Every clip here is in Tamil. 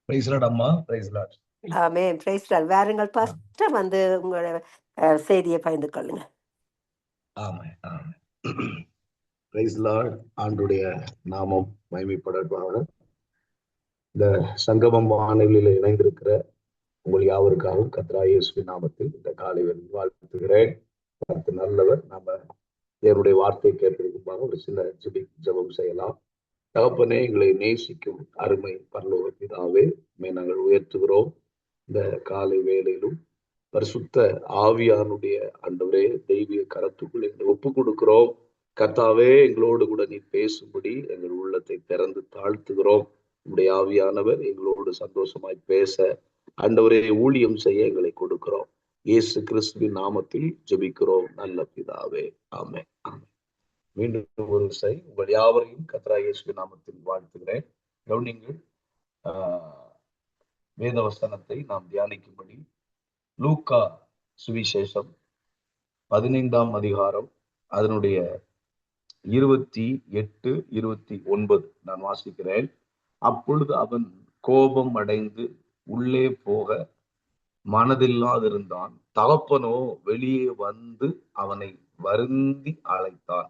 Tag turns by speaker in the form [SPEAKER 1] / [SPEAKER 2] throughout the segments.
[SPEAKER 1] பிரைஸ் லார்ட் அம்மா, praise Lord.
[SPEAKER 2] Amen. Praise Lord. வாருங்கள் பாஸ்டர், வந்து உங்களோட செய்தியை பகிர்ந்து கொள்ளுங்க.
[SPEAKER 1] Amen, amen. Praise Lord. ஆண்டுடைய நாமம் மகிமைப்படட்பாக. இந்த சங்கமம் வானொலியில இணைந்திருக்கிற உங்கள் யாவருக்காகவும் கர்த்தராகிய இயேசுவின் நாமத்தில் இந்த காலை வேளையில் வாழ்த்துகிறேன். கர்த்தர் நல்லவர். நம்ம தேவனுடைய வார்த்தையை கேட்டிருக்கும்போது ஒரு சில ஜெபம் செய்யலாம். தகப்பனே, எங்களை நேசிக்கும் அருமை பரலோக பிதாவே, நாங்கள் உயர்த்துகிறோம். இந்த காலை வேளையிலும் பரிசுத்த ஆவியானுடைய ஆண்டவரே தெய்வீக கரத்துக்குள் எங்களை ஒப்பு கொடுக்கிறோம். கர்த்தாவே, எங்களோடு கூட நீ பேசும்படி எங்கள் உள்ளத்தை திறந்து தாழ்த்துகிறோம். உங்களுடைய ஆவியானவர் எங்களோடு சந்தோஷமாய் பேச ஆண்டவரே ஊழியம் செய்ய எங்களை கொடுக்கிறோம். இயேசு கிறிஸ்துவின் நாமத்தில் ஜெபிக்கிறோம் நல்ல பிதாவே, ஆமென், ஆமென். மீண்டும் ஒரு விசை உங்கள் யாவரையும் கர்த்தராகிய இயேசுவின் நாமத்தில் வாழ்த்துகிறேன். கவனிங்கள், வேத வசனத்தை நாம் தியானிக்கும்படி லூக்கா சுவிசேஷம் 15ஆம் அதிகாரம் அதனுடைய 28, 29 நான் வாசிக்கிறேன். அப்பொழுது அவன் கோபம் அடைந்து உள்ளே போக மனதில்லாதிருந்தான். தகப்பனோ வெளியே வந்து அவனை வருந்தி அழைத்தான்.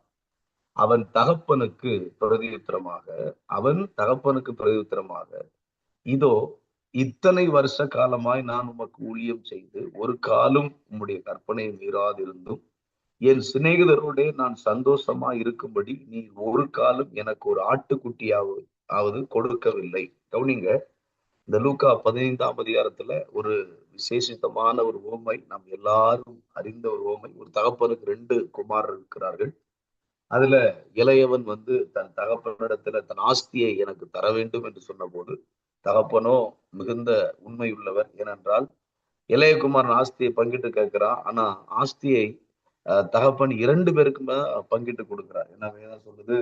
[SPEAKER 1] அவன் தகப்பனுக்கு பிரதியுத்தரமாக, இதோ இத்தனை வருஷ காலமாய் நான் உமக்கு ஊழியம் செய்து ஒரு காலம் உம்முடைய கற்பனை மீறாதிருந்தும் என் சிநேகிதரோட நான் சந்தோஷமா இருக்கும்படி நீ ஒரு காலம் எனக்கு ஒரு ஆட்டுக்குட்டியாவது கொடுக்கவில்லை. கவுனிங்க, இந்த லூக்கா 15ஆம் அதிகாரத்துல ஒரு விசேஷித்தமான ஒரு ஓமை, நாம் எல்லாரும் அறிந்த ஒரு ஓமை. ஒரு தகப்பனுக்கு 2 குமாரர் இருக்கிறார்கள். அதுல இளையவன் வந்து தன் தகப்பனிடத்துல தன் ஆஸ்தியை எனக்கு தர வேண்டும் என்று சொன்ன போது, தகப்பனோ மிகுந்த உண்மை உள்ளவர். ஏனென்றால் இளையகுமாரன் ஆஸ்தியை பங்கிட்டு கேட்கிறான். ஆனா ஆஸ்தியை தகப்பன் 2 பேருக்குமே பங்கிட்டு கொடுக்கிறார். என்ன வேதம் சொல்லுது?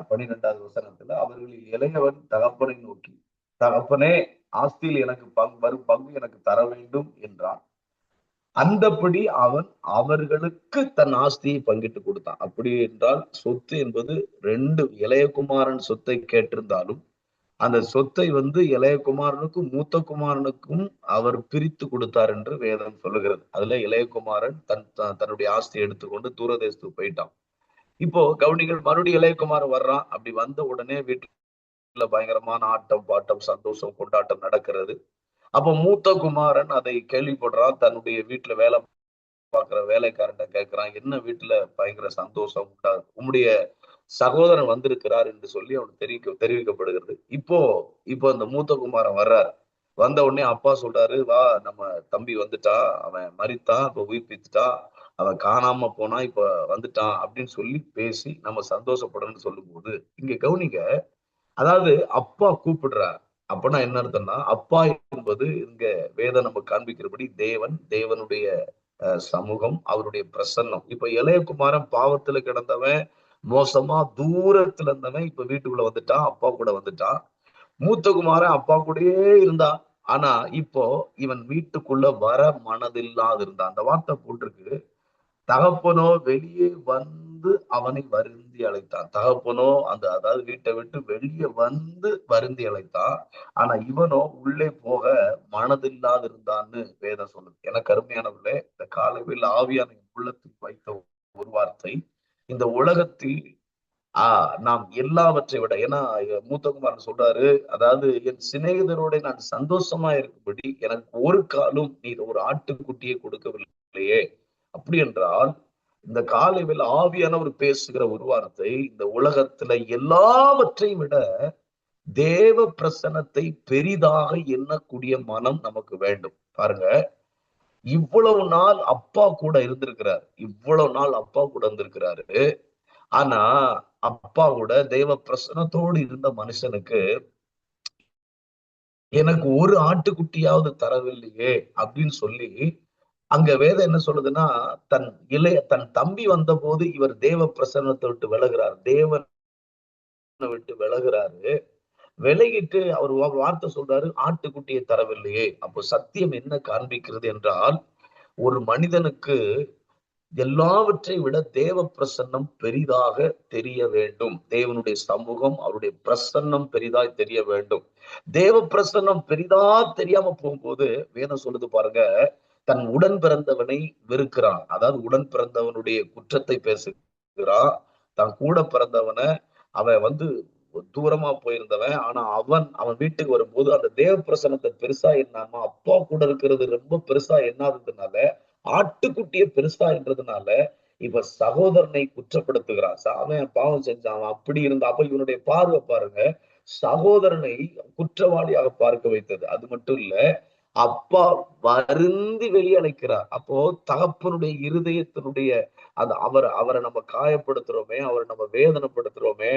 [SPEAKER 1] 12வது வசனத்துல, அவர்களில் இளையவன் தகப்பனை நோக்கி, தகப்பனே, ஆஸ்தியில் எனக்கு வரும் பங்கு எனக்கு தர வேண்டும் என்றான். அந்தபடி அவன் அவர்களுக்கு தன் ஆஸ்தியை பங்கிட்டு கொடுத்தான். அப்படி என்றால் சொத்து என்பது 2 இளையகுமாரன் சொத்தை கேட்டிருந்தாலும் அந்த சொத்தை வந்து இளையகுமாரனுக்கும் மூத்த குமாரனுக்கும் அவர் பிரித்து கொடுத்தார் என்று வேதம் சொல்லுகிறது. அதுல இளையகுமாரன் தன்னுடைய ஆஸ்தியை எடுத்துக்கொண்டு தூரதேசத்துக்கு போயிட்டான். இப்போ கவுனிகள், மறுபடியும் இளையகுமாரன் வர்றான். அப்படி வந்த உடனே வீட்டுல பயங்கரமான ஆட்டம் பாட்டம் சந்தோஷம் கொண்டாட்டம் நடக்கிறது. அப்ப மூத்த குமாரன் அதை கேள்விப்படுறான். தன்னுடைய வீட்டுல வேலை பார்க்கிற வேலைக்காரன் கேட்கிறான், என்ன வீட்டுல பயங்கர சந்தோஷம் உண்டாது, உம்முடைய சகோதரன் வந்திருக்கிறார் என்று சொல்லி அவனுக்கு தெரிவிக்கப்படுகிறது. இப்போ அந்த மூத்த குமாரன் வர்றார். வந்த உடனே அப்பா சொல்றாரு, வா, நம்ம தம்பி வந்துட்டான், அவன் மரித்தான், இப்ப உயிர்ப்பித்துட்டான், அவன் காணாம போனா, இப்ப வந்துட்டான் அப்படின்னு சொல்லி பேசி நம்ம சந்தோஷப்படணும்னு சொல்லும் போது, இங்க கவுனிங்க, அதாவது அப்பா கூப்பிடுறார். அப்பனா என்ன அர்த்தம்னா, அப்பா என்பது இங்க வேதம் நம்ம காண்பிக்கிறபடி தேவனுடைய சமூகம், அவருடைய பிரசன்னம். இப்ப இளையகுமாரன் பாவத்துல கிடந்தவன், மோசமா தூரத்துல இருந்தவன், இப்ப வீட்டுக்குள்ள வந்துட்டான், அப்பா கூட வந்துட்டான். மூத்த குமாரன் அப்பா கூடயே இருந்தான். ஆனா இப்போ இவன் வீட்டுக்குள்ள வர மனதில்லாது இருந்தான். அந்த வார்த்தை போட்டிருக்கு, தகப்பனோ வெளியே வந்து அவனை வருந்தி அழைத்தான். தகப்பனோ அதாவது வீட்டை விட்டு வெளியே வந்து வருந்தி அழைத்தான். ஆனா இவனோ உள்ளே போக மனதில்லாது இருந்தான்னு வேதம் சொல்லுது. எனக்கு அருமையானவர்களே, இந்த காலையில் ஆவியான உள்ளத்தில் வைத்த ஒரு வார்த்தை, இந்த உலகத்தில் நாம் எல்லாவற்றை விட, ஏன்னா மூத்தகுமாரன் சொல்றாரு, அதாவது என் சிநேகிதரோட நான் சந்தோஷமா இருக்கும்படி எனக்கு ஒரு காலம் நீர் ஒரு ஆட்டுக்குட்டியை கொடுக்கவில்லையே. அப்படி என்றால் இந்த காலையில் ஆவியானவர் பேசுகிற ஒரு வார்த்தை, இந்த உலகத்துல எல்லாவற்றையும் விட தேவ பிரசன்னத்தை பெரிதாக எண்ணக்கூடிய மனம் நமக்கு வேண்டும். பாருங்க, இவ்வளவு நாள் அப்பா கூட இருந்திருக்கிறாரு. ஆனா அப்பாவோட தேவ பிரசன்னத்தோடு இருந்த மனுஷனுக்கு எனக்கு ஒரு ஆட்டுக்குட்டியாவது தரவில்லையே அப்படின்னு சொல்லி, அங்க வேதம் என்ன சொல்லுதுன்னா, தன் தம்பி வந்த போது இவர் தேவ பிரசன்னத்தை விட்டு விலகுறாரு. விலகிட்டு அவர் வார்த்தை சொல்றாரு, ஆட்டுக்குட்டியை தரவில்லையே. அப்போ சத்தியம் என்ன காண்பிக்கிறது என்றால், ஒரு மனிதனுக்கு எல்லாவற்றை விட தேவ பிரசன்னம் பெரிதாக தெரிய வேண்டும். தேவனுடைய சமூகம், அவருடைய பிரசன்னம் பெரிதாய் தெரிய வேண்டும். தேவ பிரசன்னம் பெரிதா தெரியாம போகும்போது வேதம் சொல்லுது பாருங்க, தன் உடன் பிறந்தவனை வெறுக்கிறான். அதாவது உடன் பிறந்தவனுடைய குற்றத்தை பேசுகிறான். தன் கூட பிறந்தவனை, அவன் தூரமா போயிருந்தவன், ஆனா அவன் வீட்டுக்கு வரும்போது அந்த தேவ பிரசனத்தை பெருசா என்னாம, அப்பா கூட இருக்கிறது ரொம்ப பெருசா என்னாததுனால, ஆட்டுக்குட்டிய பெருசா என்றதுனால இப்ப சகோதரனை குற்றப்படுத்துகிறான். அவன் பாவம் செஞ்சான், அவன் அப்படி இருந்தா. அப்ப இவனுடைய பார்வை பாருங்க, சகோதரனை குற்றவாளியாக பார்க்க வைத்தது. அது மட்டும் இல்ல, அப்பா வருந்தி வெளியே அழைக்கிறார். அப்போ தகப்பனுடைய இருதயத்தினுடைய அந்த அவரை நம்ம காயப்படுத்துறோமே, அவரை நம்ம வேதனைப்படுத்துறோமே,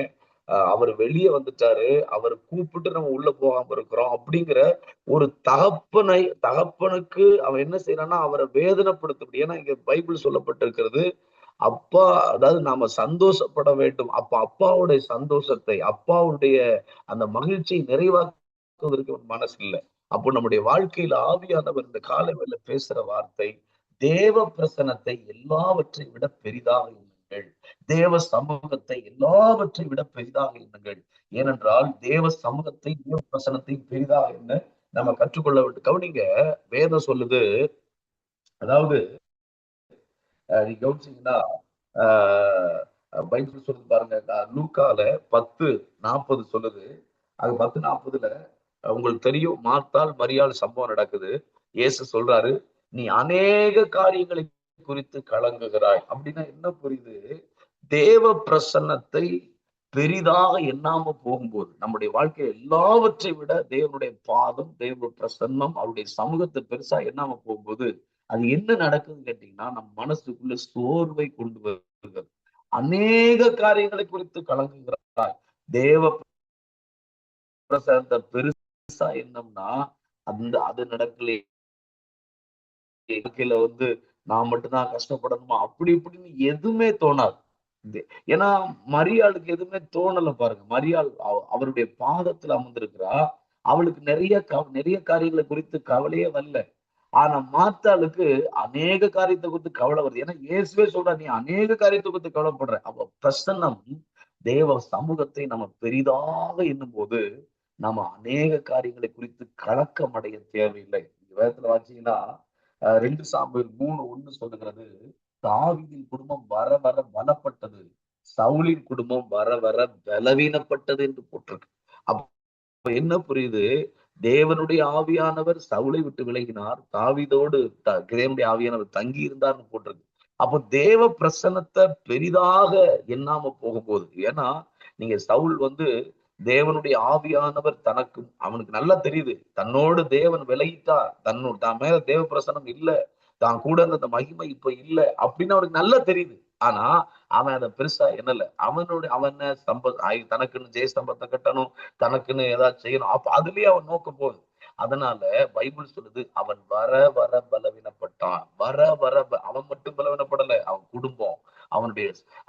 [SPEAKER 1] அவர் வெளியே வந்துட்டாரு, அவர் கூப்பிட்டு நம்ம உள்ள போகாம இருக்கிறோம் அப்படிங்கிற ஒரு தகப்பனுக்கு அவன் என்ன செய்யறான்னா, அவரை வேதனைப்படுத்த முடியும். ஏன்னா இங்க பைபிள் சொல்லப்பட்டிருக்கிறது, அப்பா, அதாவது நாம சந்தோஷப்பட வேண்டும். அப்ப அப்பாவுடைய சந்தோஷத்தை, அப்பாவுடைய அந்த மகிழ்ச்சியை நிறைவாக்குவதற்கு மனசு இல்லை. அப்போ நம்முடைய வாழ்க்கையில ஆவியானவர் இந்த காலவேளை பேசுற வார்த்தை, தேவ பிரசனத்தை எல்லாவற்றை விட பெரிதாக எண்ணுங்கள். தேவ சமூகத்தை எல்லாவற்றை விட பெரிதாக எண்ணுங்கள். ஏனென்றால் தேவ சமூகத்தை, தேவ பிரசனத்தை பெரிதாக என்ன நம்ம கற்றுக்கொள்ள வேண்டும். கவனிங்க, வேதம் சொல்லுது, அதாவது நீங்க கவனிச்சீங்கன்னா, பைபிள் சொல்லுது பாருங்க, லூக்கால 10:40 சொல்லுது. அது 10:40 உங்களுக்கு தெரியும், மார்த்தாள் மரியாள் சம்பவம் நடக்குது. இயேசு சொல்றாரு, நீ அநேக காரியங்களை குறித்து கலங்குகிறாய். அப்படின்னா என்ன புரியுது? தேவ பிரசன்னத்தை பெரிதாக எண்ணாம போகும்போது, நம்முடைய வாழ்க்கை எல்லாவற்றை விட தேவனுடைய பாதம், தேவ பிரசன்னம், அவருடைய சமூகத்தை பெருசா எண்ணாம போகும்போது அது என்ன நடக்குதுன்னு கேட்டீங்கன்னா, நம் மனசுக்குள்ள சோர்வை கொண்டு வருகிறது. அநேக காரியங்களை குறித்து கலங்குகிறாய். தேவ பிரசன்னத்தை பெருசா எண்ணம்னா அது நடக்கலையே, வாழ்க்கையில நான் மட்டும்தான் கஷ்டப்படணுமா, அப்படி இப்படின்னு எதுவுமே தோணாது. ஏன்னா மரியாளுக்கு எதுவுமே தோணல பாருங்க. மரியாள் அவருடைய பாதத்துல அமர்ந்திருக்கிறா. அவளுக்கு நிறைய காரியங்களை குறித்து கவலையே வரல. ஆனா மாத்தாளுக்கு அநேக காரியத்தை குறித்து கவலை வருது. ஏன்னா இயேசுவே சொல்ற, நீ அநேக காரியத்தை குறித்து கவலைப்படுற. அப்ப பிரசன்னம், தேவ சமூகத்தை நம்ம பெரிதாக எண்ணும் போது நம்ம அநேக காரியங்களை குறித்து கலக்கம் அடைய தேவையில்லை. வேதத்துல வாசிங்கன்னா 2 சாமுவேல் 3:1 சொல்லுகிறது, தாவீதின் குடும்பம் வர வர பலப்பட்டது, சவுலின் குடும்பம் வர வர பலவீனப்பட்டது என்று போட்டிருக்கு. அப்ப என்ன புரியுது? தேவனுடைய ஆவியானவர் சவுலை விட்டு விலகினார், தாவீதோடு தேவனுடைய ஆவியானவர் தங்கி இருந்தார்னு போட்டிருக்கு. அப்போ தேவ பிரசன்னத்தை பெரிதாக எண்ணாம போகும்போது, ஏன்னா நீங்க சவுல் தேவனுடைய ஆவியானவர் அவனுக்கு நல்லா தெரியுது, தன்னோடு தேவன் விலகிட்டார், தான் மேல தேவ பிரசனம் இல்ல, தான் கூட அந்த மகிமை இப்ப இல்ல அப்படின்னு அவனுக்கு நல்லா தெரியுது. ஆனா அவன் அதை பெருசா எண்ணல. அவன் தனக்குன்னு ஜெயஸ்தம்பத்தை கட்டணும், தனக்குன்னு ஏதாவது செய்யணும், அப்ப அதுலயே அவன் நோக்க போகுது. அதனால பைபிள் சொல்லுது, அவன் வர வர பலவீனப்பட்டான். வர வர அவன் மட்டும் பலவீனப்படல, அவன் குடும்பம்,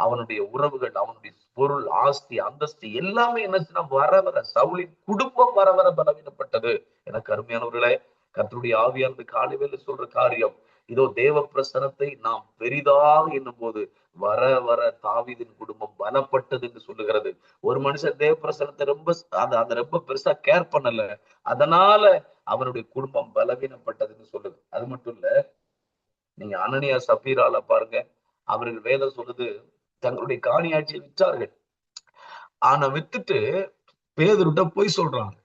[SPEAKER 1] அவனுடைய உறவுகள், அவனுடைய பொருள், ஆஸ்தி, அந்தஸ்து எல்லாமே என்னச்சுன்னா வர வர, சவுலின் குடும்பம் வர வர பலவீனப்பட்டது. எனக்கு அருமையானவர்களே, கர்த்தருடைய ஆவியானது காலைவேளை சொல்ற காரியம் இதோ, தேவ பிரசனத்தை நாம் பெரிதாக என்னும் போது வர வர தாவீதின் குடும்பம் பலப்பட்டது என்று சொல்லுகிறது. ஒரு மனுஷன் தேவ பிரசனத்தை ரொம்ப பெருசா கேர் பண்ணல, அதனால அவனுடைய குடும்பம் பலவீனப்பட்டதுன்னு சொல்லுது. அது மட்டும் இல்ல, நீங்க அனனியா சப்பீரால பாருங்க, அவர்கள் வேதம் சொல்லுது, தங்களுடைய காணியாட்சியை விற்றார்கள். ஆனா வித்துட்டு பேதுருட்ட போய் சொல்றாங்க.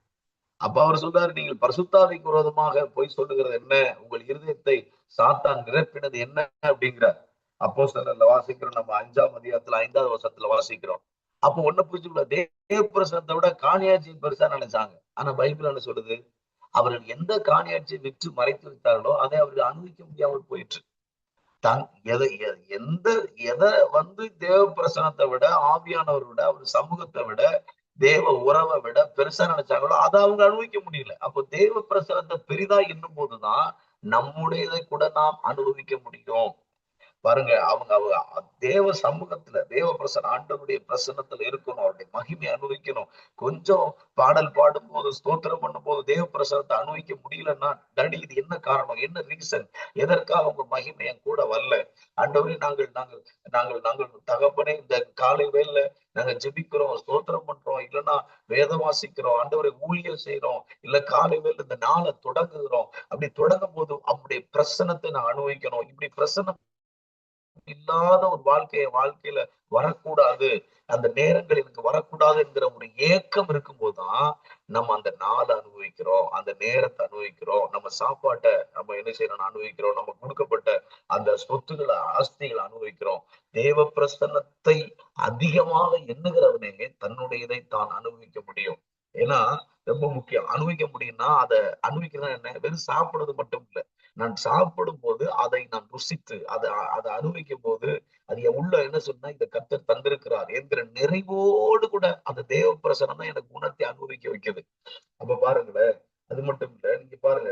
[SPEAKER 1] அப்ப அவர் சொல்றாரு, நீங்கள் பரிசுத்தாவிக்கு விரோதமாக போய் சொல்லுகிறது என்ன? உங்கள் இருதயத்தை சாத்தான் நிரப்பினது என்ன அப்படிங்கிறார். அப்போஸ்தலர்ல வாசிக்கிறோம், நம்ம 5ஆம் அதிகாரத்துல 5வது வசனத்துல வாசிக்கிறோம். அப்போ ஒண்ணு புரிஞ்சுக்கல, தேவ பிரசனத்தை விட காணியாட்சியை பெருசா நினைச்சாங்க. ஆனா பைபிள் என்ன சொல்லுது? அவர்கள் எந்த காணியாட்சியை விற்று மறைத்து வைத்தார்களோ அதை அவர்கள் அனுபவிக்க முடியாமல் போயிற்று. எதை தேவ பிரசனத்தை விட, ஆவியானவரை விட, அவர் சமூகத்தை விட, தேவ உறவை விட பெருசா நினைச்சாங்களோ அதை அவங்க அனுபவிக்க முடியல. அப்போ தேவ பிரசனத்தை பெரிதா என்னும் போதுதான் நம்முடையதை கூட நாம் அனுபவிக்க முடியும். பாருங்க, அவங்க அவங்க தேவ சமூகத்துல, தேவ பிரசன்ன ஆண்டவருடைய பிரசன்னத்துல இருக்கணும், அவருடைய மகிமை அனுபவிக்கணும். கொஞ்சம் பாடல் பாடும் போது, ஸ்தோத்திரம் பண்ணும் போது தேவ பிரசனத்தை அனுபவிக்க முடியலன்னா, டாடி இது என்ன காரணம், என்ன ரீசன், எதற்காக உங்க மகிமை என் கூட வரல? ஆண்டவரே, நாங்கள் நாங்கள் நாங்கள் நாங்கள் தகப்பனே, இந்த காலை வேளையில நாங்க ஜெபிக்கிறோம், ஸ்தோத்திரம் பண்றோம், இல்லைன்னா வேதம் வாசிக்கிறோம், ஆண்டவரை ஊழியம் செய்யறோம், இல்ல காலை வேளையில இந்த நாளை தொடங்குகிறோம். அப்படி தொடங்கும் போது அவருடைய பிரசனத்தை நான் அனுபவிக்கணும். இப்படி பிரசனம் இல்லாத ஒரு வாழ்க்கையில வரக்கூடாது, அந்த நேரங்கள் எனக்கு வரக்கூடாது என்கிற ஒரு ஏக்கம் இருக்கும்போதுதான் நம்ம அந்த நாளை அனுபவிக்கிறோம், அந்த நேரத்தை அனுபவிக்கிறோம், நம்ம சாப்பாட்டை நம்ம என்ன செய்யணும் அனுபவிக்கிறோம், நம்ம கொடுக்கப்பட்ட அந்த சொத்துக்களை ஆஸ்திகளை அனுபவிக்கிறோம். தேவ பிரசன்னத்தை அதிகமாக எண்ணுகிறவனே தன்னுடையதை தான் அனுபவிக்க முடியும். ஏன்னா ரொம்ப முக்கியம். அனுபவிக்க முடியும்னா அதை அனுபவிக்கிறதா என்ன, வெறும் சாப்பிடுறது மட்டும் இல்லை. நான் சாப்பிடும் போது அதை நான் ருசித்து அதை அனுபவிக்கும் போது அது என் உள்ள என்ன சொன்னா, இந்த கர்த்தர் தந்திருக்கிறார் என்கிற நிறைவோடு கூட அந்த தேவ பிரசனம் தான் எனக்கு குணத்தை அனுபவிக்க வைக்குது. அப்ப பாருங்களேன், அது மட்டும் இல்ல, நீங்க பாருங்க,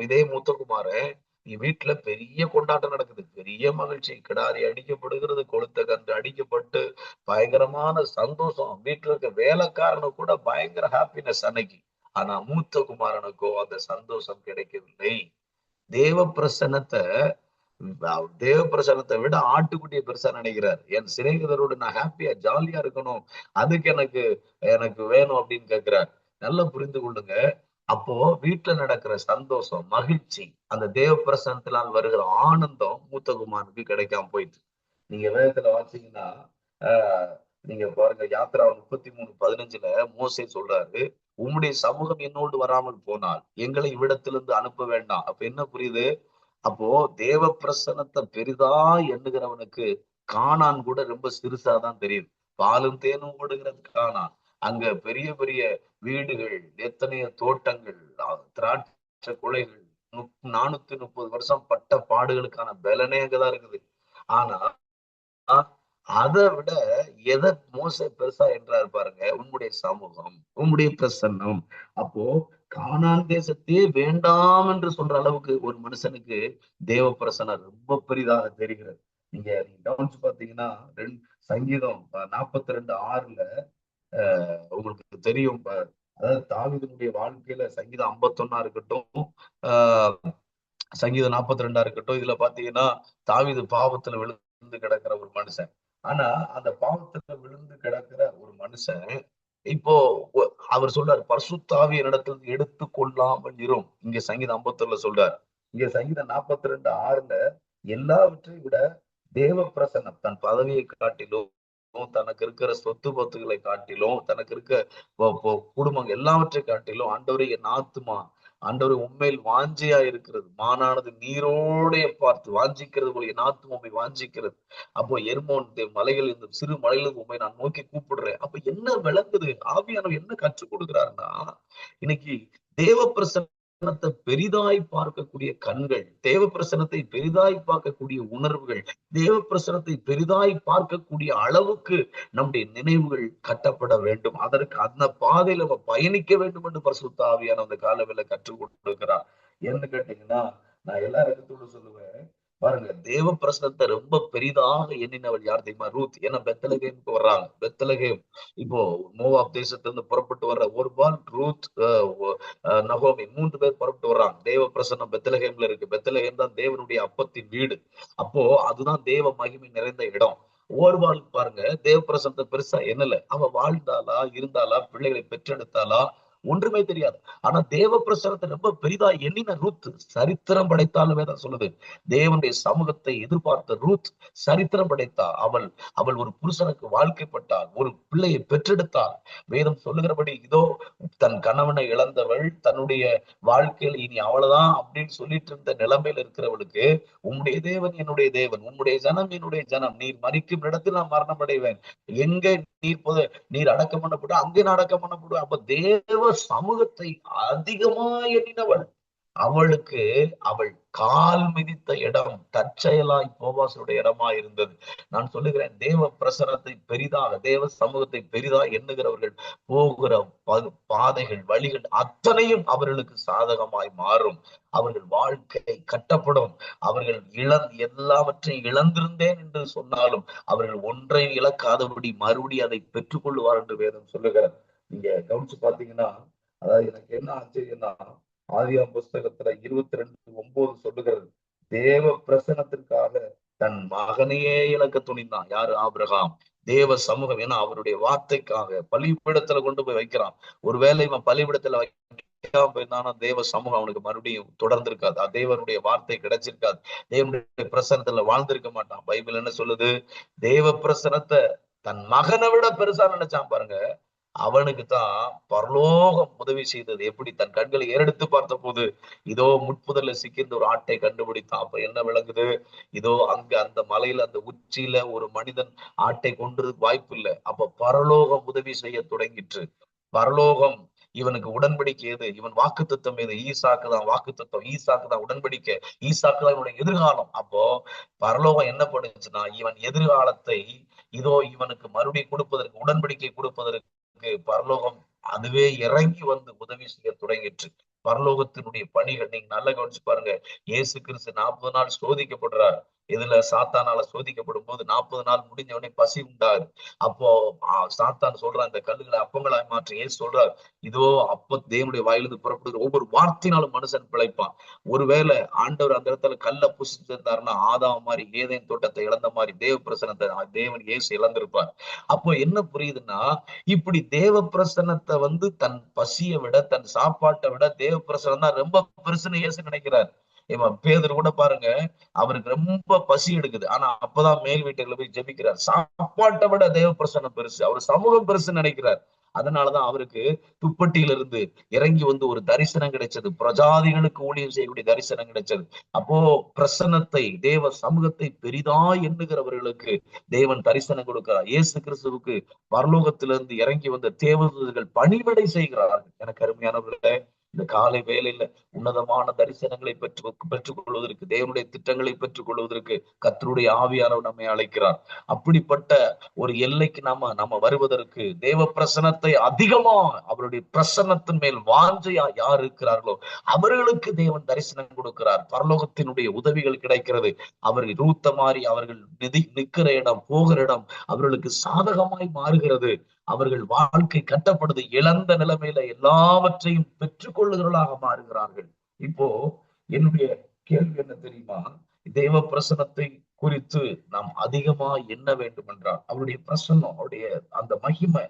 [SPEAKER 1] இதே மூத்தகுமாரன் வீட்டுல பெரிய கொண்டாட்டம் நடக்குது, பெரிய மகிழ்ச்சி, கிடாரி அடிக்கப்படுகிறது, கொளுத்த கன்று அடிக்கப்பட்டு பயங்கரமான சந்தோஷம், வீட்டுல இருக்க வேலைக்காரனு கூட பயங்கர ஹாப்பினஸ் அன்னைக்கு. ஆனா மூத்த குமாரனுக்கோ அந்த சந்தோஷம் கிடைக்கவில்லை. தேவ பிரசன்னத்தை தேவ பிரசன்னத்தை விட ஆட்டுக்குட்டியை பெருசா நினைக்கிறார். என் சிநேகிதரோடு நான் ஹாப்பியா ஜாலியா இருக்கணும், அதுக்கு எனக்கு எனக்கு வேணும் அப்படின்னு கேட்கிறார். நல்லா புரிந்து கொள்ளுங்க. அப்போ வீட்டுல நடக்கிற சந்தோஷம், மகிழ்ச்சி, அந்த தேவ பிரசனத்தினால் வருகிற ஆனந்தம் மூத்தகுமாருக்கு கிடைக்காம போயிட்டு. நீங்க வேதத்துல வாசிங்கன்னா, ஆஹ் நீங்க பாருங்க, யாத்திரா 33:15 மோசே சொல்றாரு, உம்முடைய சமூகம் என்னோடு வராமல் போனால் எங்களை இவ்விடத்திலிருந்து அனுப்ப வேண்டாம். அப்ப என்ன புரியுது? அப்போ தேவ பிரசனத்தை பெரிதா எண்ணுகிறவனுக்கு கானான் கூட ரொம்ப சிறுசாதான் தெரியுது. பாலும் தேனும் ஓடுகிறது கானான். அங்க பெரிய பெரிய வீடுகள், எத்தனையோ தோட்டங்கள், திராட்சை குலைகள், 430 வருஷம் பட்ட பாடுகளுக்கான பலனே அங்கதான் இருக்குது. ஆனா அதை விட எதை மோச பெருசா என்றார் பாருங்க, உம்முடைய சமூகம், உம்முடைய பிரசன்னம். அப்போ கானான் தேசத்தையே வேண்டாம் என்று சொல்ற அளவுக்கு ஒரு மனுஷனுக்கு தேவ பிரசனம் ரொம்ப பெரிதாக தெரிகிறது. நீங்க கவனிச்சு பாத்தீங்கன்னா, சங்கீதம் 42:6 உங்களுக்கு தெரியும். அதாவது தாவீதுடைய வாழ்க்கையில சங்கீதம் 51 இருக்கட்டும், சங்கீதம் 42 இருக்கட்டும், இதுல பாத்தீங்கன்னா தாவீது பாவத்துல விழுந்து கிடக்கிற ஒரு மனுஷன். ஆனா அந்த பாவத்துல விழுந்து கிடக்கிற ஒரு மனுஷன் இப்போ அவர் சொல்றாரு, பரிசுத்த என்னிடத்துல எடுத்து கொள்ளாமல் இரும். இங்க சங்கீதம் 51 சொல்றாரு. இங்க சங்கீதம் 42:6 எல்லாவற்றையும் விட தேவ பிரசன்னம், தன் பதவியை காட்டிலும், தனக்கு இருக்கிற சொத்து பத்துகளை காட்டிலும், தனக்கு இருக்க குடும்பம் எல்லாவற்றை காட்டிலும், ஆண்டவரே என் ஆத்துமா ஆண்டவரை உண்மையில் வாஞ்சியா இருக்கிறது, மானானது நீரோடைய பார்த்து வாஞ்சிக்கிறது போல என் ஆத்துமா உண்மை வாஞ்சிக்கிறது. அப்போ எர்மோன் மலைகள், இந்த சிறு மலைகளுக்கு உண்மை நான் நோக்கி கூப்பிடுறேன். அப்ப என்ன விளங்குது? ஆவியானவர் என்ன கற்றுக் கொடுக்கிறாருன்னா, இன்னைக்கு தேவ பிரசன்னத்தை பெரிதாய் பார்க்கக்கூடிய கண்கள், தேவ பிரசன்னத்தை பெரிதாய் பார்க்கக்கூடிய உணர்வுகள், தேவ பிரசனத்தை பெரிதாய் பார்க்கக்கூடிய அளவுக்கு நம்முடைய நினைவுகள் கட்டப்பட வேண்டும். அதற்கு அந்த பாதையில நம்ம பயணிக்க வேண்டும் என்று பரிசுத்த ஆவியானவர் அந்த காலவேளை கற்றுக் கொடுக்கிறார். என்ன கேட்டீங்கன்னா, நான் எல்லா இடத்துல சொல்லுவேன், பாருங்க, தேவ பிரசனத்தை ரொம்ப பெரிதாக எண்ணினவள் யார் தெரியுமா? ரூத். ஏன்னா பெத்லகேமுக்கு வர்றாங்க. பெத்லகேம் இப்போ மோவாப் தேசத்திலிருந்து புறப்பட்டு வர்ற ஒர்பால், ரூத், நகோமி 3 பேர் புறப்பட்டு வர்றாங்க. தேவ பிரசன்னம் பெத்லகேம்ல இருக்கு. பெத்லகேம் தான் தேவனுடைய அப்பத்தின் வீடு. அப்போ அதுதான் தேவ மகிமை நிறைந்த இடம். ஓர்வாளுக்கு பாருங்க, தேவ பிரசனத்தை பெருசா எண்ணல. அவ வாழ்ந்தாளா, இருந்தாளா, பிள்ளைகளை பெற்றெடுத்தாளா, ஒன்றுமே தெரியாது. ஆனா தேவ பிரசனத்தை ரொம்ப பெரிதா எண்ணின ரூத் சரித்திரம் படைத்தாலுமே தான் சொல்லுது. தேவனுடைய சமூகத்தை எதிர்பார்த்த ரூத் சரித்திரம் படைத்தா. அவள் அவள் ஒரு புருஷனுக்கு வாழ்க்கைப்பட்டாள், ஒரு பிள்ளையை பெற்றெடுத்தாள். வேதம் சொல்லுகிறபடி இதோ தன் கணவனை இழந்தவள், தன்னுடைய வாழ்க்கையில் இனி அவ்வளவுதான் அப்படின்னு சொல்லிட்டு இருந்த நிலைமையில இருக்கிறவளுக்கு, உம்முடைய தேவன் என்னுடைய தேவன், உம்முடைய ஜனம் என்னுடைய ஜனம், நீர் மரிக்கும் இடத்தில் நான் மரணம் அடைவேன், எங்க நீர் அடக்கம் பண்ணப்படும் அங்கே நான் அடக்கம் பண்ணப்படும். அப்ப தேவ சமூகத்தை அதிகமா எண்ணினவள். அவளுக்கு அவள் கால் மிதித்த இடம் தற்செயலாய் போவாசுடைய இடமா இருந்தது. நான் சொல்லுகிறேன், தேவ பிரசனத்தை பெரிதாக, தேவ சமூகத்தை பெரிதாக எண்ணுகிறவர்கள் போகிற பாதைகள், வழிகள் அத்தனையும் அவர்களுக்கு சாதகமாய் மாறும். அவர்கள் வாழ்க்கை கட்டப்படும். அவர்கள் எல்லாவற்றையும் இழந்திருந்தேன் என்று சொன்னாலும் அவர்கள் ஒன்றையும் இழக்காதபடி மறுபடியும் அதை பெற்றுக்கொள்வார் என்று வேதம் சொல்லுகிறார். நீங்க கவனிச்சு பாத்தீங்கன்னா, அதாவது எனக்கு என்ன ஆச்சரியம்னா, ஆதியாம் புஸ்தகத்துல 22:9 சொல்லுகிறது, தேவ பிரசனத்திற்காக தன் மகனையே இழக்க துணிந்தான். யாரு? ஆபிரகாம். தேவ சமூகம். ஏன்னா அவருடைய வார்த்தைக்காக பலிபீடத்துல கொண்டு போய் வைக்கிறான். ஒருவேளை இவன் பலிபீடத்துல வைக்காம போயிருந்தானா தேவ சமூகம் அவனுக்கு மறுபடியும் தொடர்ந்து இருக்காது. தேவனுடைய வார்த்தை கிடைச்சிருக்காது. தேவனுடைய பிரசனத்துல வாழ்ந்திருக்க மாட்டான். பைபிள் என்ன சொல்லுது? தேவ பிரசனத்தை தன் மகனை விட பெருசா நினைச்சான் பாருங்க. அவனுக்கு தான் பரலோகம் உதவி செய்தது. எப்படி? தன் கண்களை ஏறெடுத்து பார்த்த போது இதோ முட்புதல்ல சிக்கின்ற ஒரு ஆட்டை கண்டுபிடித்தான். அப்ப என்ன விளங்குது? இதோ அங்க அந்த மலையில அந்த உச்சியில ஒரு மனிதன் ஆட்டை கொன்றதுக்கு வாய்ப்பு இல்லை. அப்ப பரலோகம் உதவி செய்ய தொடங்கிற்று. பரலோகம் இவனுக்கு உடன்படிக்கை எது? இவன் வாக்குத்தத்தம் எது? ஈசாக்கு தான் வாக்குத்தத்தம், ஈசாக்கு தான் உடன்படிக்கை, ஈசாக்கு தான் இவனுடைய எதிர்காலம். அப்போ பரலோகம் என்ன பண்ணுச்சுன்னா, இவன் எதிர்காலத்தை இதோ இவனுக்கு மறுபடியும் கொடுப்பதற்கு, உடன்படிக்கை கொடுப்பதற்கு பரலோகம் அதுவே இறங்கி வந்து உதவி செய்ய தொடங்கிற்று. பரலோகத்தினுடைய பணிகள் நீங்க நல்லா கவனிச்சு பாருங்க. இயேசு கிறிஸ்து 40 நாள் சோதிக்கப்படுறார். இதுல சாத்தானால சோதிக்கப்படும் போது 40 நாள் முடிஞ்ச உடனே பசி உண்டாரு. அப்போ சாத்தான் சொல்றான், இந்த கல்லுகளை அப்பங்களாய் மாற்று. ஏசு சொல்றார், இதோ அப்ப தேவனுடைய வாயிலிருந்து புறப்படுகிற ஒவ்வொரு வார்த்தையினாலும் மனுஷன் பிழைப்பான். ஒருவேளை ஆண்டவர் அந்த இடத்துல கல்ல புசிச்சிருந்தாருன்னா ஆதாம் மாதிரி ஏதேன் தோட்டத்தை இழந்த மாதிரி தேவ பிரசனத்தை தேவன் இயேசு இழந்திருப்பார். அப்போ என்ன புரியுதுன்னா, இப்படி தேவ பிரசனத்தை தன் பசியை விட, தன் சாப்பாட்டை விட தேவ பிரசனம் தான் ரொம்ப பெருசுன்னு இயேசு நினைக்கிறார். பேதுரு கூட பாருங்க, அவருக்கு ரொம்ப பசி எடுக்குது. ஆனா அப்பதான் மேல் வீட்டுல போய் ஜெபிக்கிறார். சாப்பாட்டை விட தேவ பிரசனம் பெருசு, அவர் சமூகம் பெருசுன்னு நினைக்கிறார். அதனாலதான் அவருக்கு துப்பட்டியிலிருந்து இறங்கி ஒரு தரிசனம் கிடைச்சது. பிரஜாதிகளுக்கு ஊழியம் செய்யக்கூடிய தரிசனம் கிடைச்சது. அப்போ பிரசன்னத்தை, தேவ சமூகத்தை பெரிதா எண்ணுகிறவர்களுக்கு தேவன் தரிசனம் கொடுக்கிறார். இயேசு கிறிஸ்துவுக்கு பரலோகத்திலிருந்து இறங்கி வந்த தேவதூதர்கள் பணிவிடை செய்கிறார்கள். எனக்கு அருமையானவர்களே, இந்த காலை வேளையில உன்னதமான தரிசனங்களை பெற்றுக் கொள்வதற்கு, தேவனுடைய திட்டங்களை பெற்றுக் கொள்வதற்கு கர்த்தருடைய ஆவியானவர் நம்மை அழைக்கிறார். அப்படிப்பட்ட ஒரு எல்லைக்கு நம்ம வருவதற்கு தேவ பிரசனத்தை அதிகமா, அவருடைய பிரசனத்தின் மேல் வாஞ்சையா யார் இருக்கிறார்களோ அவர்களுக்கு தேவன் தரிசனம் கொடுக்கிறார். பரலோகத்தினுடைய உதவிகள் கிடைக்கிறது. அவர்கள் ரூத்த மாறி அவர்கள் நிற்கிற இடம், போகிற இடம் அவர்களுக்கு சாதகமாய் மாறுகிறது. அவர்கள் வாழ்க்கை கட்டப்படுது. இழந்த நிலைமையில எல்லாவற்றையும் பெற்றுக்கொள்ளுகிறவர்களாக மாறுகிறார்கள். இப்போ என்னுடைய கேள்வி என்ன தெரியுமா? தேவ பிரசனத்தை குறித்து நாம் அதிகமா எண்ண வேண்டும் என்றால், அவருடைய பிரசன்னம், அவருடைய அந்த மகிமை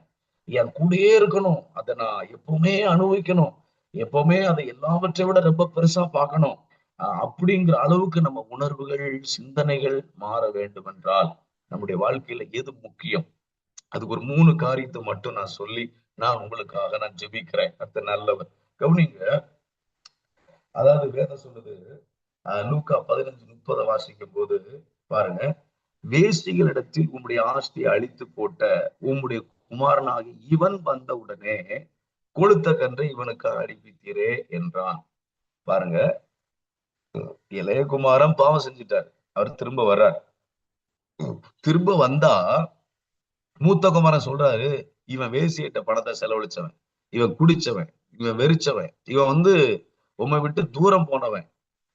[SPEAKER 1] என் கூடயே இருக்கணும். அதை நான் எப்பவுமே அனுபவிக்கணும். எப்பவுமே அதை எல்லாவற்றை விட ரொம்ப பெருசா பார்க்கணும். அப்படிங்கிற அளவுக்கு நம்ம உணர்வுகள், சிந்தனைகள் மாற வேண்டும் என்றால் நம்முடைய வாழ்க்கையில எது முக்கியம்? அதுக்கு ஒரு 3 காரியத்தை மட்டும் நான் சொல்லி உங்களுக்காக நான் ஜெபிக்கிறேன். அடுத்த நல்லவர் கவனிங்க. அதாவது வேதம் சொல்லுது, லூக்கா 15:30 வாசிக்கும் போது பாருங்க, வேசிகளிடத்தில் உம்முடைய ஆஸ்தியை அழித்து போட்ட உம்முடைய குமாரனாகி இவன் வந்த உடனே கொளுத்த கன்றை இவனுக்காக அடிப்பித்தீரே என்றான். பாருங்க, இளைய குமாரன் பாவம் செஞ்சிட்டார். அவர் திரும்ப வர்றார். திரும்ப வந்தா மூத்த குமாரன் சொல்றாரு, இவன் வேசியிட்ட பணத்தை செலவழிச்சவன், இவன் குடிச்சவன், இவன் வெறிச்சவன், இவன் உம்மை விட்டு தூரம் போனவன்.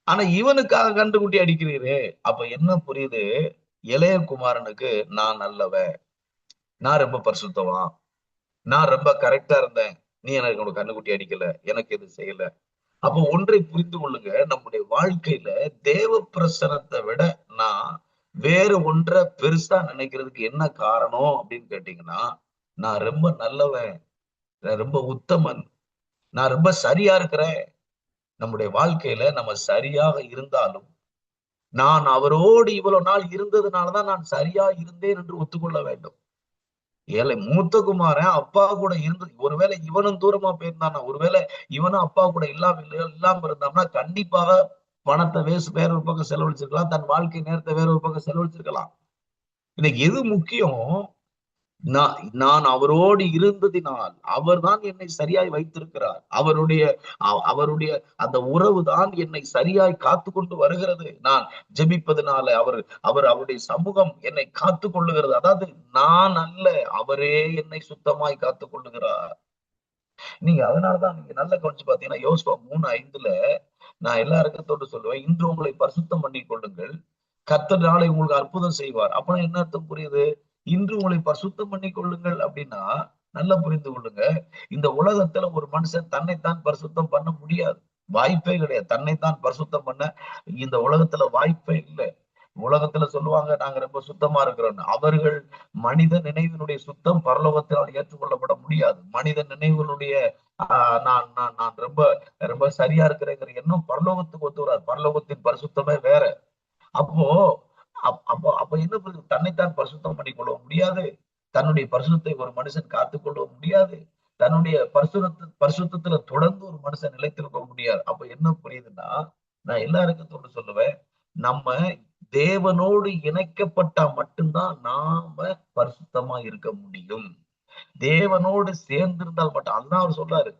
[SPEAKER 1] ஆனா இவனுக்காக கண்டுகுட்டி அடிக்கிறீரே. அப்ப என்ன புரியுது? இளைய குமாரனுக்கு நான் நல்லவன், நான் ரொம்ப பரிசுத்தவான், நான் ரொம்ப கரெக்டா இருந்தேன், நீ எனக்கு உனக்கு கண்ணுக்குட்டி அடிக்கல, எனக்கு எது செய்யல. அப்போ ஒன்றை புரிந்து கொள்ளுங்க, நம்முடைய வாழ்க்கையில தேவ பிரசனத்தை விட நான் வேற ஒன்றை பெருசா நினைக்கிறதுக்கு என்ன காரணம் அப்படின்னு கேட்டீங்கன்னா, நான் ரொம்ப நல்லவன், நான் ரொம்ப உத்தமன், நான் ரொம்ப சரியா இருக்கிறேன். நம்முடைய வாழ்க்கையில நம்ம சரியாக இருந்தாலும், நான் அவரோடு இவ்வளவு நாள் இருந்ததுனாலதான் நான் சரியா இருந்தேன் என்று ஒத்துக்கொள்ள வேண்டும். ஏழை மூத்த குமாரன் அப்பா கூட இருந்து, ஒருவேளை இவனும் தூரமா போயிருந்தானா, ஒருவேளை இவனும் அப்பா கூட இல்லாம இருந்தான்னா கண்டிப்பாக பணத்தை வேற ஒரு பக்கம் செலவழிச்சிருக்கலாம், தன் வாழ்க்கை நேரத்தை வேற ஒரு பக்கம் செலவழிச்சிருக்கலாம். இன்னைக்கு எது முக்கியம்? நான் அவரோடு இருந்ததினால் அவர்தான் என்னை சரியாய் வைத்திருக்கிறார். அவருடைய அந்த உறவு தான் என்னை சரியாய் காத்து கொண்டு வருகிறது. நான் ஜெபிப்பதனால அவருடைய சமூகம் என்னை காத்து கொள்ளுகிறது. அதாவது நான் அல்ல, அவரே என்னை சுத்தமாய் காத்து கொள்ளுகிறார். நீங்க அதனாலதான் நீங்க நல்ல கவனிச்சு பாத்தீங்கன்னா யோசுவா 3:5 நான் எல்லா இறக்கத்தோடு சொல்லுவேன், இன்று உங்களை பரிசுத்தம் பண்ணி கொள்ளுங்கள், கர்த்தர் நாளை உங்களுக்கு அற்புதம் செய்வார். அப்ப என்ன அர்த்தம் புரியுது? இன்று உங்களை பரிசுத்தம் பண்ணி கொள்ளுங்கள் அப்படின்னா நல்லா புரிந்து கொள்ளுங்க. இந்த உலகத்துல ஒரு மனுஷன் தன்னைத்தான் பரிசுத்தம் பண்ண முடியாது. வாய்ப்பே கிடையாது. தன்னைத்தான் பரிசுத்தம் பண்ண இந்த உலகத்துல வாய்ப்பே இல்லை. உலகத்துல சொல்லுவாங்க நாங்க ரொம்ப சுத்தமா இருக்கிறோம். அவர்கள் மனித நினைவினுடைய சுத்தம் பரலோகத்தினால் ஏற்றுக்கொள்ளப்பட முடியாது. மனித நினைவுகளுடைய நான் நான் நான் ரொம்ப ரொம்ப சரியா இருக்கிறேங்கிற எண்ணம் பரலோகத்துக்கு ஒத்து வராது. பரலோகத்தின் பரிசுத்தமே வேற. அப்போ அப்ப என்ன புரியுது? தன்னைத்தான் பரிசுத்தம் பண்ணி கொள்ள முடியாது. தன்னுடைய பரிசுத்தை ஒரு மனுஷன் காத்துக் கொள்ள முடியாது. தன்னுடைய பரிசுத்தத்துல தொடர்ந்து ஒரு மனுஷன் நிலைத்திருக்க முடியாது. அப்ப என்ன புரியுதுன்னா, நான் எல்லாருக்கும் சொல்லுவேன், நம்ம தேவனோடு இணைக்கப்பட்டா மட்டும்தான் நாம பரிசுத்தமா இருக்க முடியும். தேவனோடு சேர்ந்திருந்தால் மட்டும் அதான் அவர் சொல்றாரு,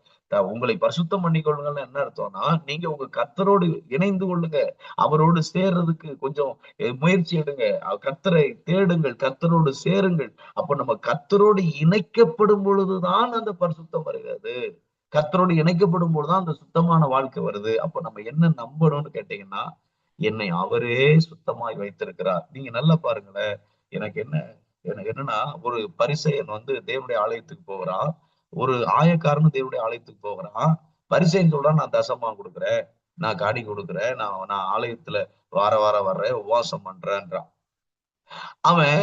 [SPEAKER 1] உங்களை பரிசுத்தம் பண்ணிக்கொள்ளுங்கன்னு என்ன அர்த்தம்னா, நீங்க உங்க கர்த்தரோடு இணைந்து கொள்ளுங்க. அவரோடு சேர்றதுக்கு கொஞ்சம் முயற்சி எடுங்க. கர்த்தரை தேடுங்கள், கர்த்தரோடு சேருங்கள். அப்ப நம்ம கர்த்தரோடு இணைக்கப்படும் பொழுதுதான் அந்த பரிசுத்தம் வருகிறது. கர்த்தரோடு இணைக்கப்படும் பொழுதுதான் அந்த சுத்தமான வாழ்க்கை வருது. அப்ப நம்ம என்ன நம்பணும்னு கேட்டீங்கன்னா, என்னை அவரே சுத்தமாய் வைத்திருக்கிறார். நீங்க நல்லா பாருங்களேன். எனக்கு என்ன எனக்கு என்னன்னா, ஒரு பரிசேயன் தேவனுடைய ஆலயத்துக்கு போகிறான். ஒரு ஆயக்காரனும் தேவனுடைய ஆலயத்துக்கு போகிறான். பரிசேயன் சொல்றான், நான் தசமா கொடுக்குறேன், நான் காணி கொடுக்குறேன், நான் ஆலயத்துல வார வாரம் வர்றேன், உபவாசம் பண்றேன்றான். அவன்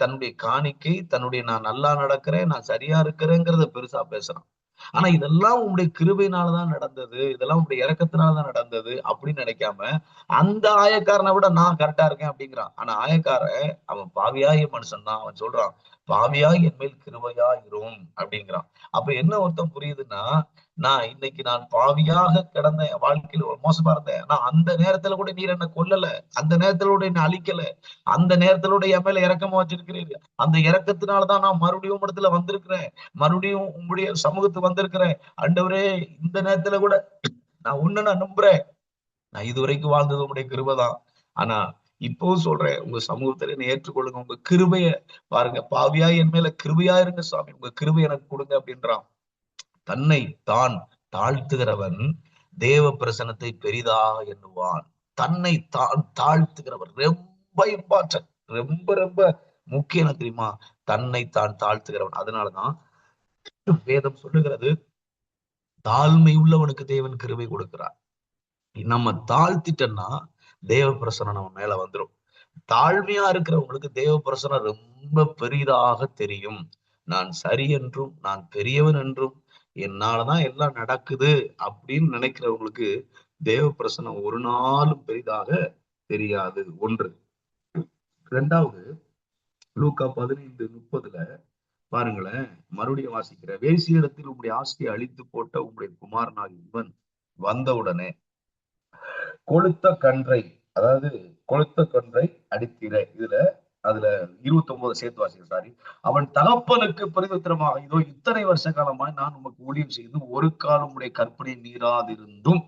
[SPEAKER 1] தன்னுடைய காணிக்கை, தன்னுடைய நான் நல்லா நடக்கிறேன், நான் சரியா இருக்கிறேங்கிறத பெருசா பேசுறான். ஆனா இதெல்லாம் உங்களுடைய கிருபையினாலதான் நடந்தது, இதெல்லாம் உங்களுடைய இறக்கத்தினாலதான் நடந்தது அப்படின்னு நினைக்காம அந்த ஆயக்காரனை விட நான் கரெக்டா இருக்கேன் அப்படிங்கிறான். ஆனா ஆயக்காரன் அவன் பாவியாகிய மனுஷன் தான். அவன் சொல்றான், பாவியாகி என் மேல் கிருபையா இரும் அப்படிங்கிறான். அப்ப என்ன அர்த்தம் புரியுதுன்னா, நான் பாவியாக கிடந்த வாழ்க்கையில ஒரு மோசமா இருந்தேன். ஆனா அந்த நேரத்துல கூட நீர் என்ன கொல்லல, அந்த நேரத்துல கூட என்ன அழிக்கல, அந்த நேரத்துல கூட என் மேல இறக்கமா வச்சிருக்கிறீர்கள். அந்த இறக்கத்தினாலதான் நான் மறுபடியும் இடத்துல வந்திருக்கிறேன், மறுபடியும் உங்களுடைய சமூகத்துக்கு வந்திருக்கிறேன். ஆண்டவரே, இந்த நேரத்துல கூட நான் நம்புறேன், நான் இதுவரைக்கும் வாழ்ந்தது உங்களுடைய கிருபைதான். ஆனா இப்பவும் சொல்றேன், உங்க சமூகத்துல என்ன ஏற்றுக்கொள்ளுங்க, உங்க கிருபைய பாருங்க. பாவியா என் மேல கிருபையா இருங்க சாமி, உங்க கிருபை எனக்கு கொடுங்க அப்படின்றான். தன்னை தான் தாழ்த்துகிறவன் தேவ பிரசனத்தை பெரிதாக எண்ணுவான். தன்னை தான் தாழ்த்துகிறவன் ரொம்ப இம்பார்ட்டன்ட், ரொம்ப ரொம்ப முக்கியம் தெரியுமா? தன்னை தான் தாழ்த்துகிறவன். அதனாலதான் வேதம் சொல்லுகிறது, தாழ்மை உள்ளவனுக்கு தேவன் கிருபை கொடுக்கிறார். நம்ம தாழ்த்திட்டோம்னா தேவ பிரசனம் நம்ம மேல வந்துடும். தாழ்மையா இருக்கிறவங்களுக்கு தேவ பிரசனம் ரொம்ப பெரிதாக தெரியும். நான் சரி என்றும் நான் பெரியவன் என்றும் என்னாலதான் எல்லாம் நடக்குது அப்படின்னு நினைக்கிறவங்களுக்கு தேவ பிரசனம் ஒரு நாளும் பெரிதாக தெரியாது. ஒன்று. இரண்டாவது, லூக்கா 15:30 பாருங்களேன், மறுபடியும் வாசிக்கிற, வேசியிடத்தில் உங்களுடைய ஆஸ்தியை அழித்து போட்ட உங்களுடைய குமாரனாகி இவன் வந்தவுடனே கொளுத்த கன்றை, அதாவது கொளுத்த கன்றை அடித்திர, அதுல 29 சேர்த்து வாசிக்க, சாரி. அவன் தகப்பனுக்கு பிரதித்திரமாக, இதோ இத்தனை வருஷ காலமாய் நான் உமக்கு ஊழியம் செய்து ஒரு காலம் உடைய கற்பனை மீறாதிருந்தும்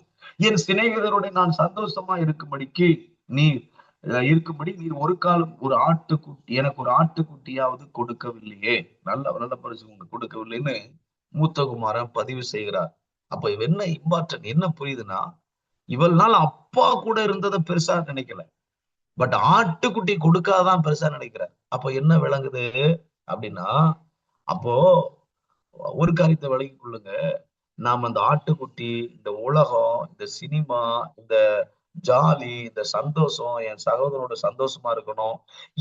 [SPEAKER 1] என் சிநேகிதருடைய நான் சந்தோஷமா இருக்கும்படி நீர் ஒரு காலம் எனக்கு ஒரு ஆட்டுக்குட்டியாவது கொடுக்கவில்லையே. நல்ல பரிசு கொடுக்கவில்லைன்னு மூத்த குமாரன் பதிவு செய்கிறார். அப்ப இவ என்ன இம்பார்ட்டன்ட் என்ன புரியுதுன்னா, இவள் நாள் அப்பா கூட இருந்ததை பெருசா நினைக்கல, பட் ஆட்டுக்குட்டி கொடுக்காதான் பெருசா நினைக்கிறார். அப்ப என்ன விளங்குது அப்படின்னா, அப்போ ஒரு காரியத்தை விளங்கிக் கொள்ளுங்க. நாம அந்த ஆட்டுக்குட்டி, இந்த உலகம், இந்த சினிமா, இந்த ஜாலி, இந்த சந்தோஷம், என் சகோதரோட சந்தோஷமா இருக்கணும்,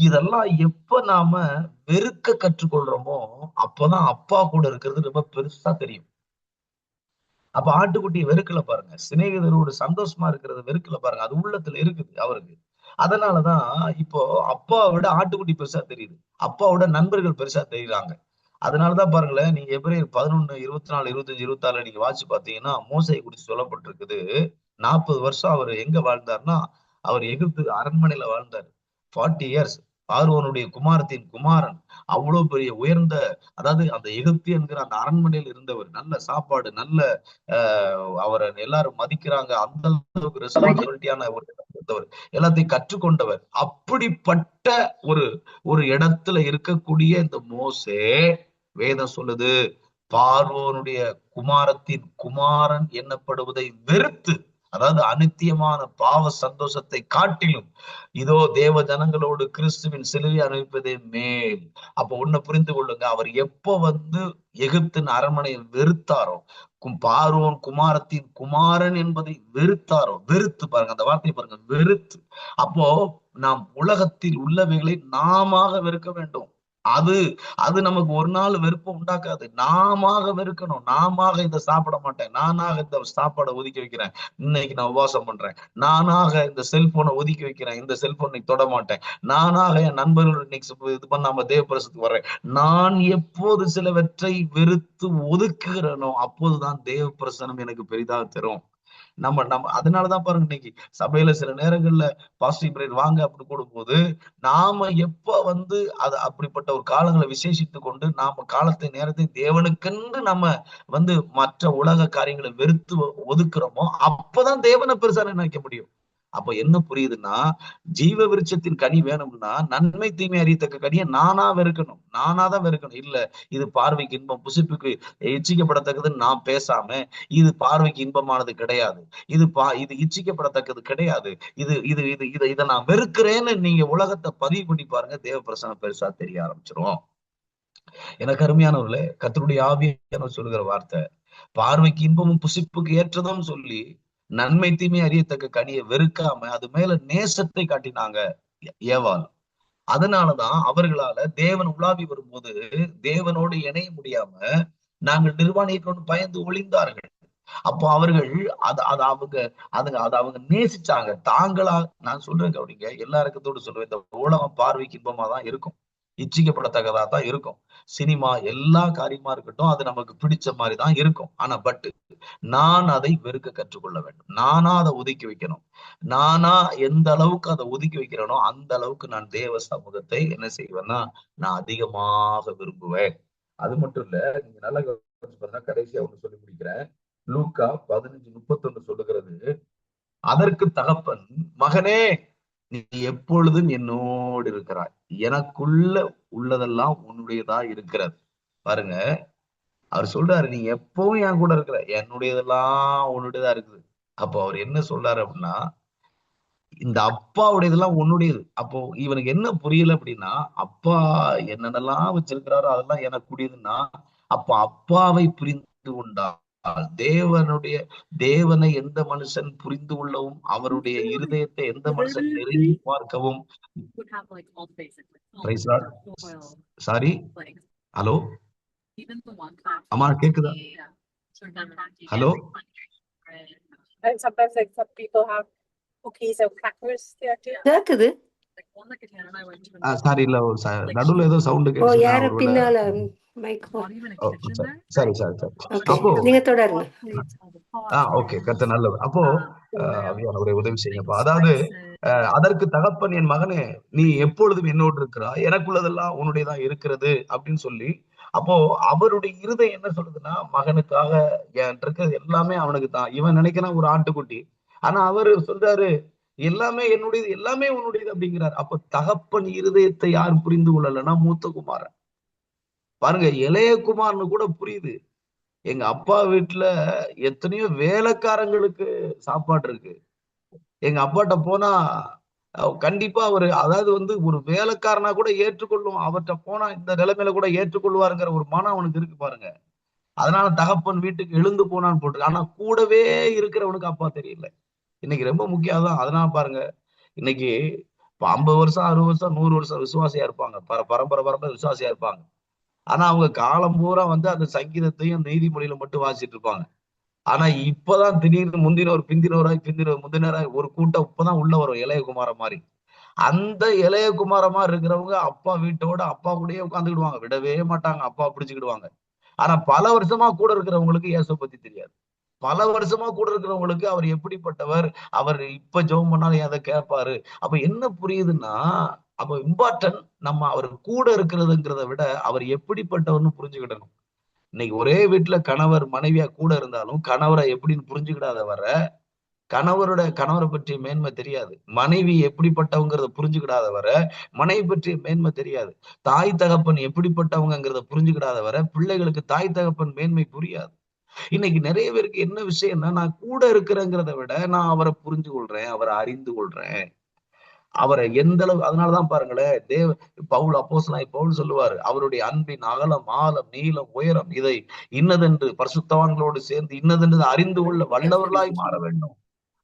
[SPEAKER 1] இதெல்லாம் எப்ப நாம வெறுக்க கற்றுக்கொள்றோமோ அப்பதான் அப்பா கூட இருக்கிறது ரொம்ப பெருசா தெரியும். அப்ப ஆட்டுக்குட்டியை வெறுக்கல பாருங்க, சிநேகிதரோட சந்தோஷமா இருக்கிறத வெறுக்கல பாருங்க, அது உள்ளத்துல இருக்குது அவருக்கு. அதனாலதான் இப்போ அப்பாவை விட ஆட்டுக்குட்டி பெருசா தெரியுது, அப்பாவோட நண்பர்கள் பெருசா தெரியுறாங்க. அதனாலதான் பாருங்களேன், நீங்க எபிரேயர் 11, 24, 25, 26 நீங்க வாசிச்சு பாத்தீங்கன்னா மோசையை குறித்து சொல்லப்பட்டிருக்குது. 40 வருஷம் அவர் எங்க வாழ்ந்தாருன்னா, அவர் எகிப்து அரண்மனையில வாழ்ந்தார். 40 years. பார்வோனுடைய குமாரத்தின் குமாரன், அவ்வளவு பெரிய உயர்ந்த, அதாவது அந்த எகிப்து என்கிற அந்த அரண்மனையில் இருந்தவர், நல்ல சாப்பாடு, நல்ல அவரை எல்லாரும் மதிக்கிறாங்க, அந்த அளவுக்கு ரெஸ்பான்சிபிலிட்டியான ஒரு இருந்தவர், எல்லாத்தையும் கற்றுக்கொண்டவர். அப்படிப்பட்ட ஒரு ஒரு இடத்துல இருக்கக்கூடிய இந்த மோசே, வேதம் சொல்லுது, பார்வோனுடைய குமாரத்தின் குமாரன் என்னப்படுவதை வெறுத்து, அதாவது அநித்தியமான பாவ சந்தோஷத்தை காட்டிலும் இதோ தேவ ஜனங்களோடு கிறிஸ்துவின் சிலுவை அனுப்பிப்பதே மேல். அப்ப ஒண்ணு புரிந்து கொள்ளுங்க, அவர் எப்ப எகிப்தின் அரண்மனையை வெறுத்தாரோ, பார்வோன் குமாரத்தின் குமாரன் என்பதை வெறுத்தாரோ, வெறுத்து பாருங்க, அந்த வார்த்தை பாருங்க, வெறுத்து. அப்போ நாம் உலகத்தில் உள்ளவைகளை நாம வெறுக்க வேண்டும். அது அது நமக்கு ஒரு நாள் வெறுப்பை உண்டாக்காது. நாம வெறுக்கணும். நாம இதை சாப்பிட மாட்டேன், நானாக இந்த சாப்பாடை ஒதுக்கி வைக்கிறேன், இன்னைக்கு நான் உபவாசம் பண்றேன், நானாக இந்த செல்போனை ஒதுக்கி வைக்கிறேன், இந்த செல்போனை தொட மாட்டேன், நானாக என் நண்பர்கள் இன்னைக்கு இது பண்ணாம தேவபிரசத்துக்கு வர்றேன். நான் எப்போது சிலவற்றை வெறுத்து ஒதுக்குகிறேனோ அப்போதுதான் தேவ பிரசனம் எனக்கு பெரிதாக தரும். நம்ம அதனாலதான் பாருங்க, இன்னைக்கு சபையில சில நேரங்கள்ல பாசிட்டிவ் பிரேயர் வாங்க அப்படி கூடும்போது, நாம எப்ப அது அப்படிப்பட்ட ஒரு காலங்களை விசேஷித்து கொண்டு நாம காலத்தை நேரத்தை தேவனுக்கென்று நம்ம மற்ற உலக காரியங்களை வெறுத்து ஒதுக்குறோமோ, அப்பதான் தேவனை பெருசா நினைக்க முடியும். அப்ப என்ன புரியுதுன்னா, ஜீவ விருட்சத்தின் கனி வேணும்னா நன்மை தீமை அறியத்தக்க கனியை நானா தான் வெறுக்கணும். இல்ல இது பார்வைக்கு இன்பம் புசிப்புக்கு இச்சிக்கப்படத்தக்கதுன்னு நான் பேசாம, இது பார்வைக்கு இன்பமானது கிடையாது, இது இச்சிக்கப்படத்தக்கது கிடையாது, இது இது இது இதை நான் வெறுக்கிறேன்னு நீங்க உலகத்தை பதிவு பண்ணி பாருங்க, தேவ பிரசனம் பெருசா தெரிய ஆரம்பிச்சிரும். எனக்கு அருமையானவர்களே, கர்த்தருடைய ஆவியானவர் சொல்லுகிற வார்த்தை, பார்வைக்கு இன்பமும் புசிப்புக்கு ஏற்றதும் சொல்லி நன்மை தீமை அறியத்தக்க கனியை வெறுக்காம அது மேல நேசத்தை காட்டினாங்க ஏவாள். அதனாலதான் அவர்களால தேவன் உலாவி வரும்போது தேவனோடு இணைய முடியாம நாங்கள் நிர்வாணியை கொண்டு பயந்து ஒளிந்தார்கள். அப்போ அவர்கள் அவங்க நேசிச்சாங்க. தாங்களா, நான் சொல்றேன் கவனிங்க, எல்லா இறக்கத்தோடு சொல்லுவேன், இந்த உலகம் பார்வைக்கு இன்பமா தான் இருக்கும், இச்சிக்கப்படத்தக்கதா தான் இருக்கும், சினிமா எல்லா காரியமா இருக்கட்டும், அது நமக்கு பிடிச்ச மாதிரி தான் இருக்கும். ஆனா நான் அதை வெறுக்க கற்றுக்கொள்ள வேண்டும். நானா அதை ஒதுக்கி வைக்கணும். நானா எந்த அளவுக்கு அதை ஒதுக்கி வைக்கிறேனோ அந்த அளவுக்கு நான் தேவ சமூகத்தை என்ன செய்வேன்னா நான் அதிகமாக விரும்புவேன். அது மட்டும் இல்ல, நீங்க நல்லா பாருங்க, கடைசியா ஒண்ணு சொல்லி முடிக்கிறேன். லூக்கா 15:31 சொல்லுகிறது, அதற்கு தகப்பன், மகனே நீ எப்பொழுதும் என்னோடு இருக்கிறாய், எனக்குள்ள உள்ளதெல்லாம் உன்னுடையதா இருக்கிறது. பாருங்க, அவர் சொல்றாரு, நீ எப்பவும் என் கூட இருக்கிற, என்னுடையதெல்லாம் உன்னுடையதா இருக்குது. அப்போ அவர் என்ன சொல்றாரு அப்படின்னா, இந்த அப்பாவுடையதெல்லாம் உன்னுடையது. அப்போ இவனுக்கு என்ன புரியல அப்படின்னா, அப்பா என்னென்னலாம் வச்சிருக்கிறாரோ அதெல்லாம் எனக்குடையதுன்னா, அப்ப அப்பாவை புரிந்து கொண்டால் தேவனை எந்த மனுஷன் புரிந்து கொள்ளவும், அவருடைய இருதயத்தை எந்த மனுஷன் நெருங்கி பார்க்கவும். சாரி, ஹலோ அம்மா கேக்குதா? ஹலோ,
[SPEAKER 2] கேக்குது.
[SPEAKER 1] சாரி, இல்ல நடுவுல ஏதோ சவுண்ட் கேக்குது.
[SPEAKER 2] யாரு பின்னால மைக்?
[SPEAKER 1] சரி சரி சரி.
[SPEAKER 2] அப்போ நீங்க தொடருங்க.
[SPEAKER 1] ஓகே, கர்த்தர் நல்லவர். அப்போ அவியானவரே உதவி செய்யுங்கப்பா. அதாவது அதற்கு தகப்பன், என் மகனே நீ எப்பொழுதும் என்னோடு இருக்கிறாய், எனக்குள்ளதெல்லாம் உன்னுடையதான் இருக்கிறது அப்படின்னு சொல்லி, அப்போ அவருடைய இருதயம் என்ன சொல்லுதுன்னா, மகனுக்காக என் இருக்கிறது எல்லாமே அவனுக்கு தான். இவன் நினைக்கிறான் ஒரு ஆட்டுக்குட்டி, ஆனா அவரு சொல்றாரு எல்லாமே என்னுடையது, எல்லாமே உன்னுடையது அப்படிங்கிறார். அப்ப தகப்பன் இருதயத்தை யார் புரிந்து கொள்ளலன்னா மூத்த குமாரன். பாருங்க, இளைய குமாரனு கூட புரியுது, எங்க அப்பா வீட்டுல எத்தனையோ வேலைக்காரங்களுக்கு சாப்பாடு இருக்கு, எங்க அப்பாட்ட போனா கண்டிப்பா அவரு, அதாவது ஒரு வேலைக்காரனா கூட ஏற்றுக்கொள்ளும், அவர்கிட்ட போனா இந்த நிலைமையில கூட ஏற்றுக்கொள்வாருங்கிற ஒரு மனம் அவனுக்கு இருக்கு பாருங்க. அதனால தகப்பன் வீட்டுக்கு எழுந்து போனான்னு போட்டு, ஆனா கூடவே இருக்கிறவனுக்கு அப்பா தெரியல. இன்னைக்கு ரொம்ப முக்கியம் தான். அதனால பாருங்க, இன்னைக்கு 50 வருஷம் 60 வருஷம் 100 வருஷம் விசுவாசியா இருப்பாங்க, பரம்பரை விசுவாசியா இருப்பாங்க. ஆனா அவங்க காலம் பூரா அந்த சங்கீதத்தையும் நீதிமொழியில மட்டும் வாசிட்டு இருப்பாங்க. ஆனா இப்பதான் திடீர்னு முந்தினராய் ஒரு கூட்டம் இப்பதான் உள்ள வரும், இளையகுமார மாதிரி. அந்த இளையகுமாரமா இருக்கிறவங்க அப்பா வீட்டோட அப்பா கூடயே உட்காந்துக்கிடுவாங்க, விடவே மாட்டாங்க, அப்பா பிடிச்சுக்கிடுவாங்க. ஆனா பல வருஷமா கூட இருக்கிறவங்களுக்கு இயேசு பத்தி தெரியாது. பல வருஷமா கூட இருக்கிறவங்களுக்கு அவர் எப்படிப்பட்டவர், அவர் இப்ப ஜெபம் பண்ணாலும் அதை கேட்பாரு. அப்ப என்ன புரியுதுன்னா, அப்போ இம்பார்ட்டன்ட் நம்ம அவர் கூட இருக்கிறதுங்கிறத விட அவர் எப்படிப்பட்டவர்னு புரிஞ்சுக்கிடணும். இன்னைக்கு ஒரே வீட்டுல கணவர் மனைவியா கூட இருந்தாலும் கணவரை எப்படின்னு புரிஞ்சுக்கிடாத வர கணவரை பற்றிய மேன்மை தெரியாது. மனைவி எப்படிப்பட்டவங்கிறத புரிஞ்சுக்கிடாத வர மனைவி பற்றிய மேன்மை தெரியாது. தாய் தகப்பன் எப்படிப்பட்டவங்கிறத புரிஞ்சுக்கிடாத வர பிள்ளைகளுக்கு தாய் தகப்பன் மேன்மை புரியாது. இன்னைக்கு நிறைய பேருக்கு என்ன விஷயம்னா, நான் கூட இருக்கிறேங்கிறத விட நான் அவரை புரிஞ்சு கொள்றேன், அவரை அறிந்து கொள்றேன், அவரை எந்த அளவு. அதனாலதான் பாருங்களேன், அப்போஸ்தலனாகிய பவுல் சொல்லுவாரு, அவருடைய அன்பின் அகலம் ஆழம் நீளம் உயரம் இதை இன்னதென்று பரிசுத்தவான்களோடு சேர்ந்து இன்னதென்று அறிந்து கொள்ள வல்லவர்களாய் மாற வேண்டும்.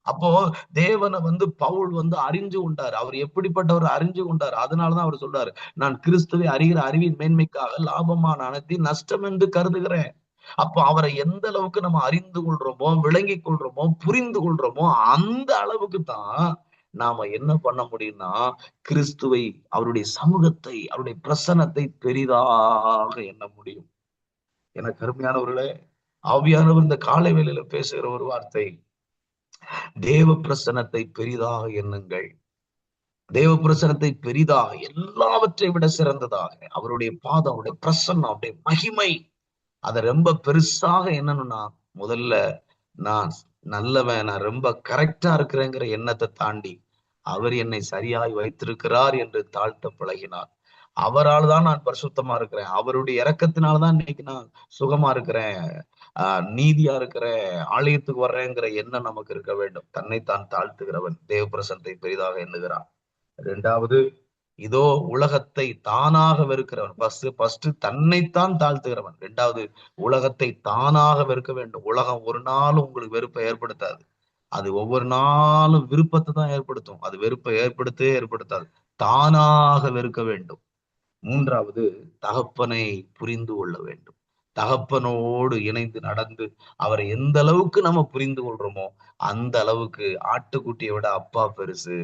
[SPEAKER 1] அப்போ தேவனை பவுல் அறிஞ்சு கொண்டார். அவர் எப்படிப்பட்டவர் அறிஞ்சு கொண்டார். அதனாலதான் அவர் சொல்றாரு, நான் கிறிஸ்துவை அறிகிற அறிவின் மேன்மைக்காக லாபமான அனைத்தையும் நஷ்டம் என்று கருதுகிறேன். அப்போ அவரை எந்த அளவுக்கு நம்ம அறிந்து கொள்றோமோ, விளங்கி கொள்றோமோ, புரிந்து கொள்றோமோ, அந்த அளவுக்கு தான் நாம என்ன பண்ண முடியும்னா, கிறிஸ்துவை, அவருடைய சமூகத்தை, அவருடைய பிரசன்னத்தை பெரிதாக எண்ண முடியும். எனக்கு அருமையானவர்களே, ஆவியானவர் இந்த காலை வேளையில பேசுகிற ஒரு வார்த்தை, தேவ பிரசன்னத்தை பெரிதாக எண்ணுங்கள். தேவ பிரசன்னத்தை பெரிதாக, எல்லாவற்றை விட சிறந்ததாக, அவருடைய பாதம், அவருடைய பிரசன்னம், அவருடைய மகிமை, அதை ரொம்ப பெருசாக என்னன்னா, முதல்ல நான் நல்லவன், நான் ரொம்ப கரெக்டா இருக்கிறேங்கிற எண்ணத்தை தாண்டி அவர் என்னை சரியாய் வைத்திருக்கிறார் என்று தாழ்த்த பழகினார். அவரால் தான் நான் பரிசுத்தமா இருக்கிறேன், அவருடைய இரக்கத்தினால்தான் இன்னைக்கு நான் சுகமா இருக்கிறேன், நீதியா இருக்கிறேன், ஆலயத்துக்கு வர்றேங்கிற எண்ணம் நமக்கு இருக்க வேண்டும். தன்னைத்தான் தாழ்த்துகிறவன் தேவ பிரசன்னத்தை பெரிதாக எண்ணுகிறான். இரண்டாவது, இதோ உலகத்தை தானாக வெறுக்கிறவன். ஃபர்ஸ்ட் தன்னைத்தான் தாழ்த்துகிறவன். இரண்டாவது, உலகத்தை தானாக வெறுக்க வேண்டும். உலகம் ஒரு நாளும் உங்களுக்கு வெறுப்பை ஏற்படுத்தாது. அது ஒவ்வொரு நாளும் விருப்பத்தை தான் ஏற்படுத்தும். அது வெறுப்பை ஏற்படுத்தாது. தானாக வெறுக்க வேண்டும். மூன்றாவது, தகப்பனை புரிந்து கொள்ள வேண்டும். தகப்பனோடு இணைந்து நடந்து அவரை எந்த அளவுக்கு நம்ம புரிந்து கொள்றோமோ அந்த அளவுக்கு, ஆட்டுக்குட்டியை விட அப்பா பெருசு,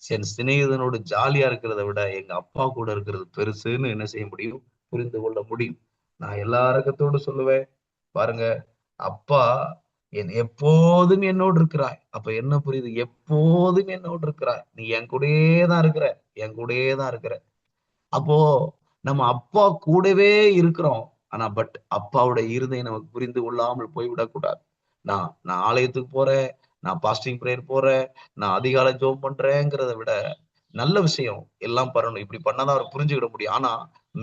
[SPEAKER 1] என் சிநேகிதனோடு ஜாலியா இருக்கிறத விட எங்க அப்பா கூட இருக்கிறது பெருசுன்னு என்ன செய்ய முடியும்? புரிந்து கொள்ள முடியும். நான் எல்லா ரகத்தோடு சொல்லுவேன், பாருங்க, அப்பா எப்போதும் என்னோடு இருக்கிறாய். அப்ப என்ன புரியுது? எப்போதும் என்னோடு இருக்கிறாய், நீ என் கூடயே தான் இருக்கிற, என் கூடயே தான் இருக்கிற. அப்போ நம்ம அப்பா கூடவே இருக்கிறோம். ஆனா அப்பாவுடைய இருதயம் நமக்கு புரிந்து கொள்ளாமல் போய்விடக்கூடாது. நான் ஆலயத்துக்கு போறேன், நான் பாஸ்டிங் பிரேயர் போறேன், நான் அதிகாலை ஜெபம் பண்றேங்கிறத விட, நல்ல விஷயம், எல்லாம் பண்ணணும், இப்படி பண்ணாதான் அவர் புரிஞ்சுக்கிட முடியும். ஆனா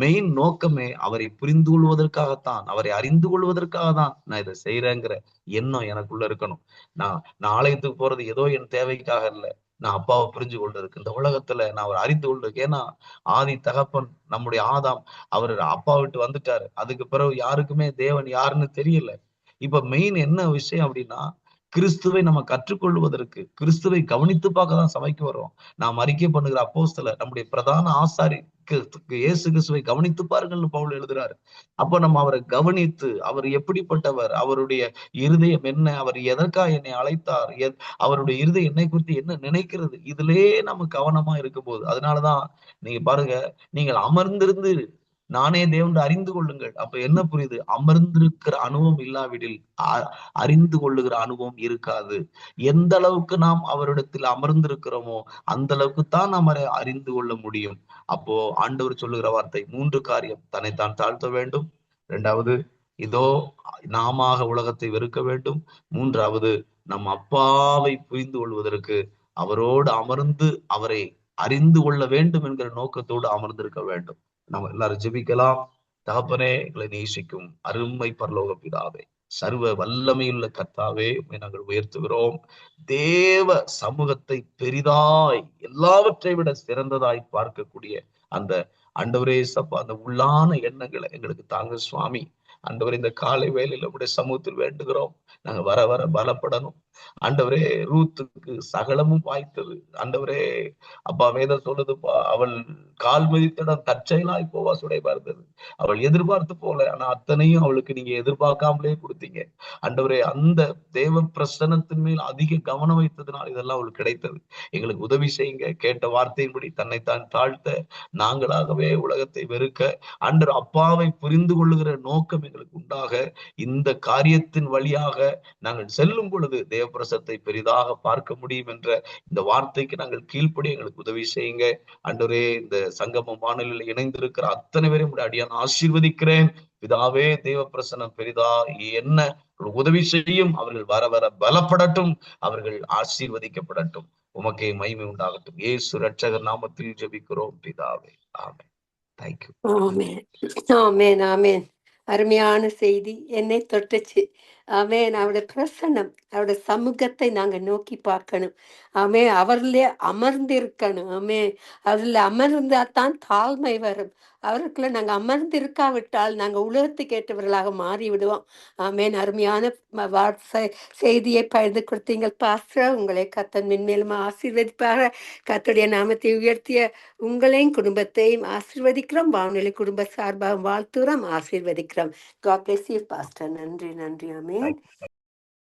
[SPEAKER 1] மெயின் நோக்கமே அவரை புரிந்து கொள்வதற்காகத்தான், அவரை அறிந்து கொள்வதற்காக தான் நான் இதை செய்யறேங்கிற எண்ணம் எனக்குள்ள இருக்கணும். நான் ஆலயத்துக்கு போறது ஏதோ என் தேவைக்காக இல்லை, நான் அப்பாவை புரிஞ்சு கொள்றதுக்கு, இந்த உலகத்துல நான் அவர் அறிந்து கொள்றதுக்கு. ஏன்னா ஆதி தகப்பன் நம்முடைய ஆதாம், அவர் அப்பா விட்டு வந்துட்டாரு. அதுக்கு பிறகு யாருக்குமே தேவன் யாருன்னு தெரியல. இப்ப மெயின் என்ன விஷயம் அப்படின்னா, கிறிஸ்துவை நம்ம கற்றுக்கொள்வதற்கு, கிறிஸ்துவை கவனித்து பார்க்க தான் சபைக்கு வரோம். நாம் அறிக்கை பண்ணுகிற அப்போஸ்தலர், நம்முடைய பிரதான ஆசாரி இயேசு கிறிஸ்துவை கவனித்து பாருங்கள்னு பவுல் எழுதுறாரு. அப்ப நம்ம அவரை கவனித்து, அவர் எப்படிப்பட்டவர், அவருடைய இருதயம் என்ன, அவர் எதற்காக என்னை அழைத்தார், அவருடைய இருதயம் என்னை குறித்து என்ன நினைக்கிறது, இதுலயே நம்ம கவனமா இருக்கும் போது, அதனாலதான் நீங்க பாருங்க, நீங்கள் அமர்ந்திருந்து நானே தேவன் அறிந்து கொள்ளுங்கள். அப்ப என்ன புரியுது? அமர்ந்திருக்கிற அனுபவம் இல்லாவிடில் அறிந்து கொள்ளுகிற அனுபவம் இருக்காது. எந்த அளவுக்கு நாம் அவரிடத்தில் அமர்ந்திருக்கிறோமோ அந்த அளவுக்கு தான் நாம் அறிந்து கொள்ள முடியும். அப்போ ஆண்டவர் சொல்லுகிற வார்த்தை 3 காரியம்: தன்னைத்தான் தாழ்த்த வேண்டும், இரண்டாவது இதோ நாம உலகத்தை வெறுக்க வேண்டும், மூன்றாவது நம் அப்பாவை புரிந்து கொள்வதற்கு அவரோடு அமர்ந்து அவரை அறிந்து கொள்ள வேண்டும் என்கிற நோக்கத்தோடு அமர்ந்திருக்க வேண்டும். நம்ம எல்லாரும் ஜெபிக்கலாம். தகப்பனே, எங்களை நேசிக்கும் அருமை பரலோக பிதாவே, சர்வ வல்லமையுள்ள கர்த்தாவே, நாங்கள் உயர்த்துகிறோம். தேவ சமூகத்தை பெரிதாய், எல்லாவற்றை விட சிறந்ததாய் பார்க்கக்கூடிய அந்த ஆண்டவரே சப்பா, அந்த உள்ளான எண்ணங்களை எங்களுக்கு தாங்க சுவாமி. ஆண்டவரே, இந்த காலை வேளையில உடைய சமூகத்தில் வேண்டுகிறோம், நாங்க வர வர பலப்படணும். ஆண்டவரே, ரூத்துக்கு சகலமும் வாய்த்தது. ஆண்டவரே அப்பா, வேதம் சொல்லுதுப்பா, அவள் கால் மிதித்திடம் தற்செயலாய் போவாஸ் உடையபார்ந்தது. அவள் எதிர்பார்த்து போல, ஆனா அத்தனையும் அவளுக்கு நீங்க எதிர்பார்க்காமலே கொடுத்தீங்க. ஆண்டவரே, அந்த தேவ பிரசன்னத்தின் மேல் அதிக கவனம் வைத்ததுனால் இதெல்லாம் அவளுக்கு கிடைத்தது. எங்களுக்கு உதவி செய்யுங்க. கேட்ட வார்த்தையின்படி தன்னைத்தான் தாழ்த்த, நாங்களாகவே உலகத்தை வெறுக்க, ஆண்டவர் அப்பாவை புரிந்து கொள்ளுகிற நோக்கம் எங்களுக்கு உண்டாக, இந்த காரியத்தின் வழியாக நாங்கள் செல்லும் பொழுது தேவபிரசத்தை பெரிதாக பார்க்க முடியும் என்ற இந்த வார்த்தைக்கு நாங்கள் கீழ்ப்படி எங்களுக்கு உதவி செய்யுங்க. ஆண்டவரே, இந்த சங்கம வானொலியில் இணைந்திருக்கிற அத்தனை பேரையும் உடைய அடியான் ஆசீர்வதிக்கிறேன். பிதாவே, தேவ பிரசனம் பெரிதா என்ன உதவி செய்யும். அவர்கள் வர வர பலப்படட்டும், அவர்கள் ஆசீர்வதிக்கப்படட்டும். உமக்கே மகிமை உண்டாகட்டும். இயேசு இரட்சகர் நாமத்தில் ஜெபிக்கிறோம் பிதாவே, ஆமென். தேங்க்யூ.
[SPEAKER 2] ஆமென், ஆமென், ஆமென். அருமையான செய்தி, என்னை தொட்டுச்சு. ஆமென். அவருடைய பிரசன்னம், அவருடைய சமூகத்தை நாங்க நோக்கி பார்க்கணும். ஆமென். அவரிலே அமர்ந்திருக்கணும். ஆமென். அவரில் அமர்ந்தா தான் தாழ்மை வரும். அவருக்குள்ள நாங்க அமர்ந்திருக்காவிட்டால் நாங்க உலகத்துக்கு ஏற்றவர்களாக மாறி விடுவோம். ஆமென். அருமையான செய்தியை பகிர்ந்து கொடுத்தீங்கள் பாஸ்டர். உங்களை கர்த்தர் மென்மேலும் ஆசீர்வதிப்பாக. கர்த்தருடைய நாமத்தை உயர்த்திய உங்களையும் குடும்பத்தையும் ஆசீர்வதிக்கிறோம். வானொலி குடும்ப சார்பாக வாழ்த்துறோம், ஆசீர்வதிக்கிறோம். God bless you, Pastor. நன்றி, நன்றி. ஆமென்.